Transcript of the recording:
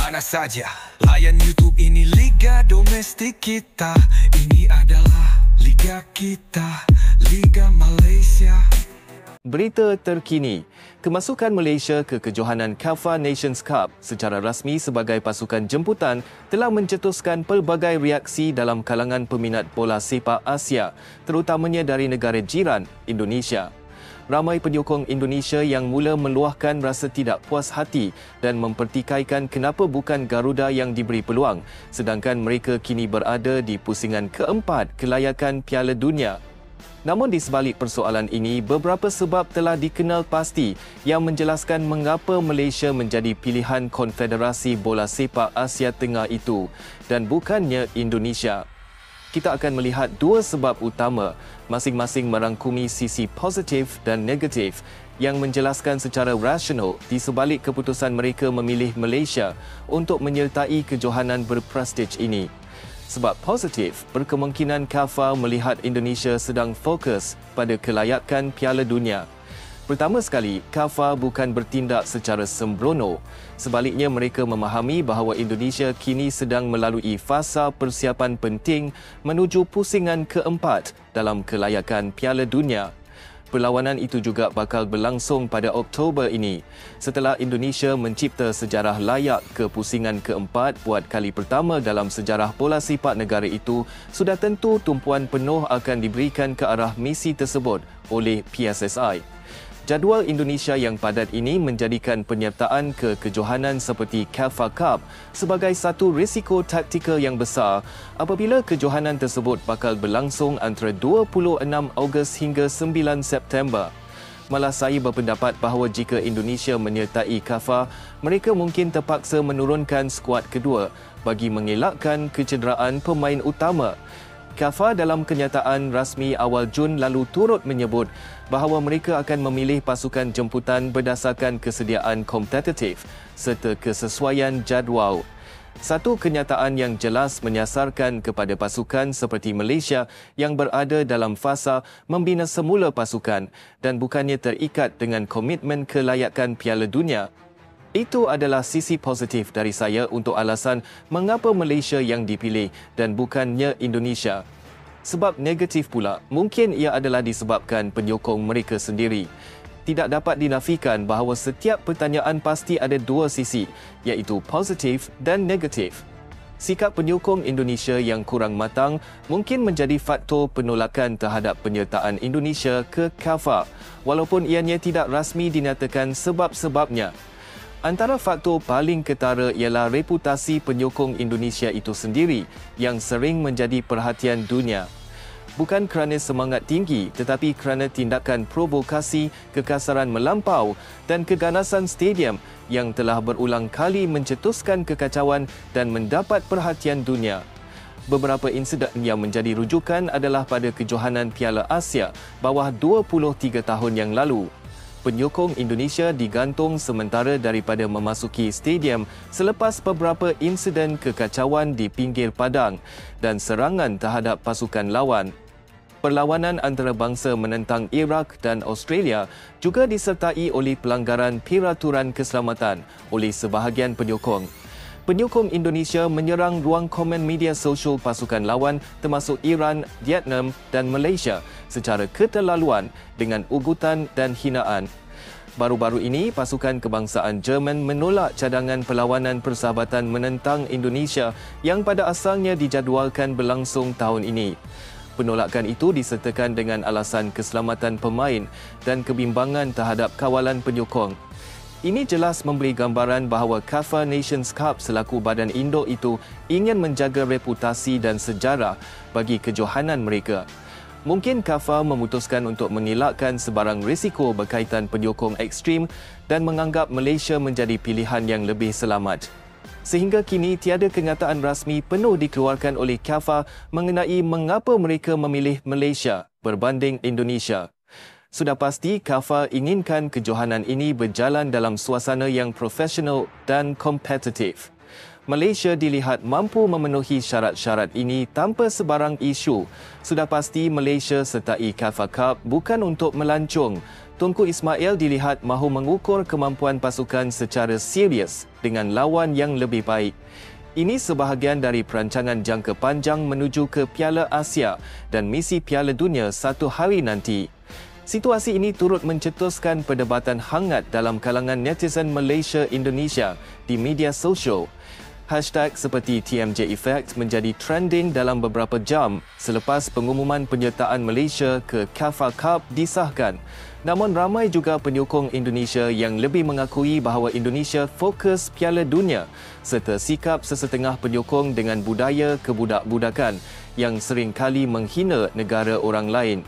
mana saja. Layan YouTube, ini Liga Domestik kita. Ini adalah Liga kita, Liga Malaysia. Berita terkini, kemasukan Malaysia ke kejohanan CAFA Nations Cup secara rasmi sebagai pasukan jemputan telah mencetuskan pelbagai reaksi dalam kalangan peminat bola sepak Asia, terutamanya dari negara jiran, Indonesia. Ramai penyokong Indonesia yang mula meluahkan rasa tidak puas hati dan mempertikaikan kenapa bukan Garuda yang diberi peluang, sedangkan mereka kini berada di pusingan keempat kelayakan Piala Dunia. Namun di sebalik persoalan ini, beberapa sebab telah dikenal pasti yang menjelaskan mengapa Malaysia menjadi pilihan Konfederasi Bola Sepak Asia Tengah itu dan bukannya Indonesia. Kita akan melihat dua sebab utama, masing-masing merangkumi sisi positif dan negatif yang menjelaskan secara rasional di sebalik keputusan mereka memilih Malaysia untuk menyertai kejohanan berprestij ini. Sebab positif, berkemungkinan CAFA melihat Indonesia sedang fokus pada kelayakan Piala Dunia. Pertama sekali, CAFA bukan bertindak secara sembrono. Sebaliknya, mereka memahami bahawa Indonesia kini sedang melalui fasa persiapan penting menuju pusingan keempat dalam kelayakan Piala Dunia. Perlawanan itu juga bakal berlangsung pada Oktober ini. Setelah Indonesia mencipta sejarah layak ke pusingan keempat buat kali pertama dalam sejarah bola sepak negara itu, sudah tentu tumpuan penuh akan diberikan ke arah misi tersebut oleh PSSI. Jadual Indonesia yang padat ini menjadikan penyertaan ke kejohanan seperti CAFA Cup sebagai satu risiko taktikal yang besar apabila kejohanan tersebut bakal berlangsung antara 26 Ogos hingga 9 September. Malah saya berpendapat bahawa jika Indonesia menyertai CAFA, mereka mungkin terpaksa menurunkan skuad kedua bagi mengelakkan kecederaan pemain utama. CAFA dalam kenyataan rasmi awal Jun lalu turut menyebut bahawa mereka akan memilih pasukan jemputan berdasarkan kesediaan kompetitif serta kesesuaian jadual. Satu kenyataan yang jelas menyasarkan kepada pasukan seperti Malaysia yang berada dalam fasa membina semula pasukan dan bukannya terikat dengan komitmen kelayakan Piala Dunia. Itu adalah sisi positif dari saya untuk alasan mengapa Malaysia yang dipilih dan bukannya Indonesia. Sebab negatif pula, mungkin ia adalah disebabkan penyokong mereka sendiri. Tidak dapat dinafikan bahawa setiap pertanyaan pasti ada dua sisi, iaitu positif dan negatif. Sikap penyokong Indonesia yang kurang matang mungkin menjadi faktor penolakan terhadap penyertaan Indonesia ke CAFA, walaupun ianya tidak rasmi dinyatakan sebab-sebabnya. Antara faktor paling ketara ialah reputasi penyokong Indonesia itu sendiri yang sering menjadi perhatian dunia. Bukan kerana semangat tinggi tetapi kerana tindakan provokasi, kekasaran melampau dan keganasan stadium yang telah berulang kali mencetuskan kekacauan dan mendapat perhatian dunia. Beberapa insiden yang menjadi rujukan adalah pada kejohanan Piala Asia bawah 23 tahun yang lalu. Penyokong Indonesia digantung sementara daripada memasuki stadium selepas beberapa insiden kekacauan di pinggir padang dan serangan terhadap pasukan lawan. Perlawanan antarabangsa menentang Iraq dan Australia juga disertai oleh pelanggaran peraturan keselamatan oleh sebahagian penyokong. Penyokong Indonesia menyerang ruang komen media sosial pasukan lawan termasuk Iran, Vietnam dan Malaysia secara keterlaluan dengan ugutan dan hinaan. Baru-baru ini, pasukan kebangsaan Jerman menolak cadangan perlawanan persahabatan menentang Indonesia yang pada asalnya dijadualkan berlangsung tahun ini. Penolakan itu disertakan dengan alasan keselamatan pemain dan kebimbangan terhadap kawalan penyokong. Ini jelas memberi gambaran bahawa CAFA Nations Cup selaku badan induk itu ingin menjaga reputasi dan sejarah bagi kejohanan mereka. Mungkin CAFA memutuskan untuk mengelakkan sebarang risiko berkaitan penyokong ekstrim dan menganggap Malaysia menjadi pilihan yang lebih selamat. Sehingga kini tiada kenyataan rasmi penuh dikeluarkan oleh CAFA mengenai mengapa mereka memilih Malaysia berbanding Indonesia. Sudah pasti CAFA inginkan kejohanan ini berjalan dalam suasana yang profesional dan kompetitif. Malaysia dilihat mampu memenuhi syarat-syarat ini tanpa sebarang isu. Sudah pasti Malaysia sertai KAFA Cup bukan untuk melancong. Tunku Ismail dilihat mahu mengukur kemampuan pasukan secara serius dengan lawan yang lebih baik. Ini sebahagian dari perancangan jangka panjang menuju ke Piala Asia dan misi Piala Dunia satu hari nanti. Situasi ini turut mencetuskan perdebatan hangat dalam kalangan netizen Malaysia-Indonesia di media sosial. Hashtag seperti TMJ Effect menjadi trending dalam beberapa jam selepas pengumuman penyertaan Malaysia ke KAFA Cup disahkan. Namun ramai juga penyokong Indonesia yang lebih mengakui bahawa Indonesia fokus Piala Dunia serta sikap sesetengah penyokong dengan budaya kebudak-budakan yang seringkali menghina negara orang lain.